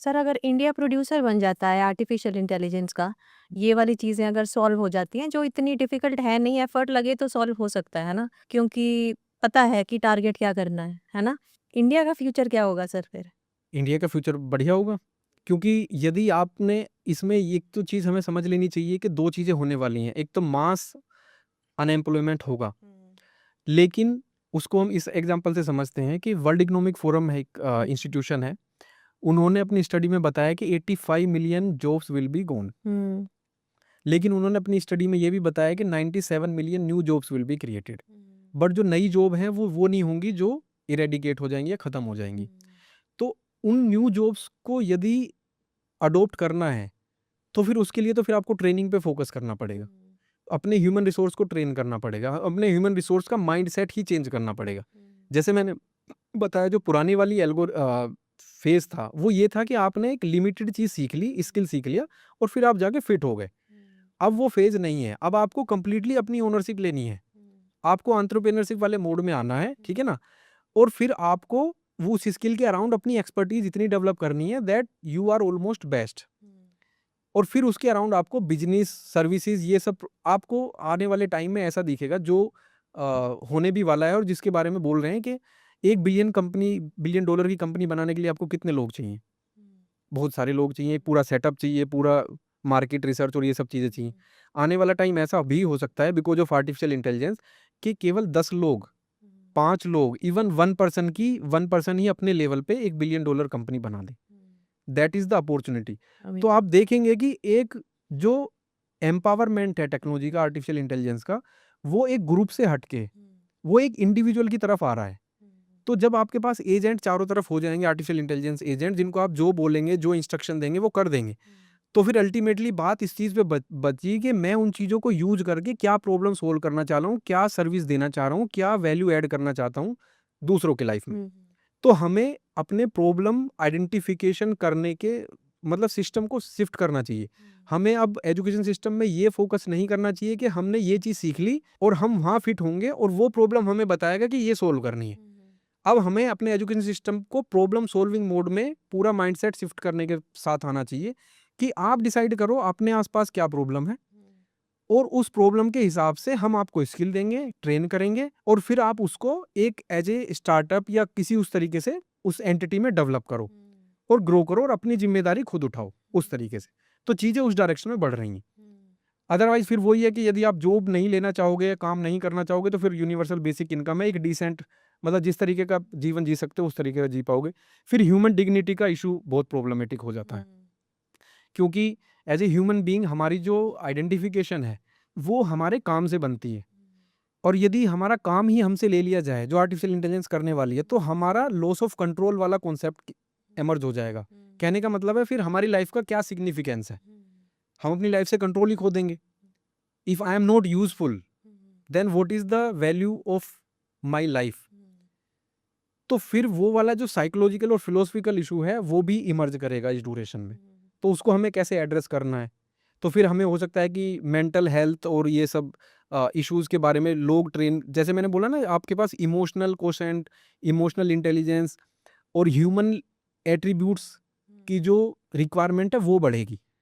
Sir अगर India producer बन जाता है आर्टिफिशियल इंटेलिजेंस का, ये वाली चीज़ें अगर सॉल्व हो जाती हैं जो इतनी डिफ़िकल्ट है नहीं, एफ़र्ट लगे तो सॉल्व हो सकता है ना? क्योंकि पता है कि टारगेट क्या करना है ना? इंडिया का फ्यूचर क्या होगा सर फिर? इंडिया का फ्यूचर बढ़िया होगा, क्योंकि यदि आपने इसमें एक तो चीज़ हमें समझ लेनी चाहिए कि 2 चीज़ें होने वाली हैं। एक तो मास अनएम्प्लॉयमेंट होगा, लेकिन उसको हम इस एग्ज़ाम्पल से समझते हैं कि वर्ल्ड इकोनॉमिक फोरम है, एक इंस्टीट्यूशन है। उन्होंने अपनी स्टडी में बताया कि 85 million jobs will be gone. हुँ। लेकिन उन्होंने अपनी स्टडी में ये भी बताया कि 97 million new jobs will be created. But जो नई जॉब हैं वो नहीं होंगी जो इरेडिकेट हो जाएँगी या ख़त्म हो जाएँगी। तो उन न्यू जॉब्स को यदि अडॉप्ट करना है, तो फिर उसके लिए तो फिर आपको ट्रेनिंग पे फ़ोकस करना पड़ेगा। अपने ह्यूमन रिसोर्स को ट्रेन करना पड़ेगा, अपने ह्यूमन रिसोर्स का माइंडसेट ही चेंज करना पड़ेगा। जैसे मैंने बताया, जो पुरानी वाली फ़ेज़ था, वो ये था कि आपने एक लिमिटेड चीज़ सीख ली, स्किल सीख लिया और फिर आप जाके फिट हो गए। अब वो फ़ेज़ नहीं है, अब आपको कंप्लीटली अपनी ओनरशिप लेनी है। आपको एंटरप्रेन्योरशिप वाले मोड में आना है, ठीक है ना? और फिर आपको वो उस स्किल के अराउंड अपनी एक्सपर्टीज़ इतनी डेवलप करनी है that you are almost best. और फिर उसके अराउंड आपको बिज़नेस, सर्विसेज़, ये सब आपको आने वाले टाइम में ऐसा दिखेगा जो होने भी वाला है और जिसके बारे में बोल रहे हैं कि 1 बिलियन डॉलर की कंपनी बनाने के लिए आपको कितने लोग चाहिए? बहुत सारे लोग चाहिए, पूरा सेटअप चाहिए, पूरा मार्केट रिसर्च और ये सब चीज़ें चाहिए। आने वाला टाइम ऐसा भी हो सकता है बिकॉज़ ऑफ आर्टिफिशियल इंटेलिजेंस कि केवल 10 लोग, 5 लोग, इवन 1 पर्सन ही अपने लेवल पे 1 बिलियन डॉलर कंपनी बना दे। That is the opportunity. तो आप देखेंगे कि एक जो एम्पावरमेंट है टेक्नोलॉजी का, आर्टिफिशियल इंटेलिजेंस का, वो एक ग्रुप से हट के, वो एक इंडिविजुअल की तरफ आ रहा है। तो जब आपके पास एजेंट चारों तरफ हो जाएँगे, आर्टिफिशियल इंटेलिजेंस एजेंट, जिनको आप जो बोलेंगे, जो इंस्ट्रक्शन देंगे, वो कर देंगे। तो फिर अल्टीमेटली बात इस चीज़ पे बची कि मैं उन चीज़ों को यूज़ करके क्या प्रॉब्लम सॉल्व करना चाह रहा हूँ, क्या सर्विस देना चाह रहा हूँ, क्या वैल्यू ऐड करना चाहता हूँ दूसरों की लाइफ़ में। तो हमें अपने प्रॉब्लम आइडेंटिफिकेशन करने के मतलब सिस्टम को शिफ्ट करना चाहिए। हमें अब एजुकेशन सिस्टम में ये फोकस नहीं करना चाहिए कि हमने ये चीज़ सीख ली और हम वहाँ फिट होंगे और वो प्रॉब्लम हमें बताएगा कि ये सॉल्व करनी है। अब हमें अपने एजुकेशन सिस्टम को प्रॉब्लम सॉल्विंग मोड में पूरा माइंडसेट शिफ्ट करने के साथ आना चाहिए कि आप डिसाइड करो अपने आसपास क्या प्रॉब्लम है और उस प्रॉब्लम के हिसाब से हम आपको स्किल देंगे, ट्रेन करेंगे और फिर आप उसको एक एज ए स्टार्टअप या किसी उस तरीके से उस एंटिटी में डेवलप करो और ग्रो करो और अपनी जिम्मेदारी खुद उठाओ उस तरीके से। तो चीज़ें उस डायरेक्शन में बढ़ रही हैं। अदरवाइज़ फिर वही है कि यदि आप जॉब नहीं लेना चाहोगे, काम नहीं करना चाहोगे, तो फिर यूनिवर्सल बेसिक इनकम है, एक डिसेंट मतलब जिस तरीके का आप जीवन जी सकते हो उस तरीके का जी पाओगे। फिर ह्यूमन डिग्निटी का इश्यू बहुत प्रॉब्लमैटिक हो जाता है। क्योंकि एज़ ए ह्यूमन बीइंग हमारी जो आइडेंटिफ़िकेशन है, वो हमारे काम से बनती है। और यदि हमारा काम ही हमसे ले लिया जाए, जो आर्टिफ़िशियल इंटेलिजेंस करने वाली है, तो हमारा लॉस ऑफ कंट्रोल वाला कॉन्सेप्ट इमर्ज हो जाएगा। कहने का मतलब है फिर हमारी लाइफ़ का क्या सिग्निफिकेंस है? हम अपनी लाइफ़ से कंट्रोल ही खो देंगे। If I am not useful, then what is the value of my life? तो फिर वो वाला जो साइकोलॉजिकल और फिलोसॉफिकल इशू है, वो भी इमर्ज करेगा इस ड्यूरेशन में। तो उसको हमें कैसे एड्रेस करना है? तो फिर हमें हो सकता है कि मेंटल हेल्थ और ये सब इश्यूज़ के बारे में लोग ट्रेन, जैसे मैंने बोला ना, आपके पास इमोशनल कोशेंट, इमोशनल इंटेलिजेंस और ह्यूमन एट्रिब्यूट्स की जो रिक्वायरमेंट है, वो बढ़ेगी।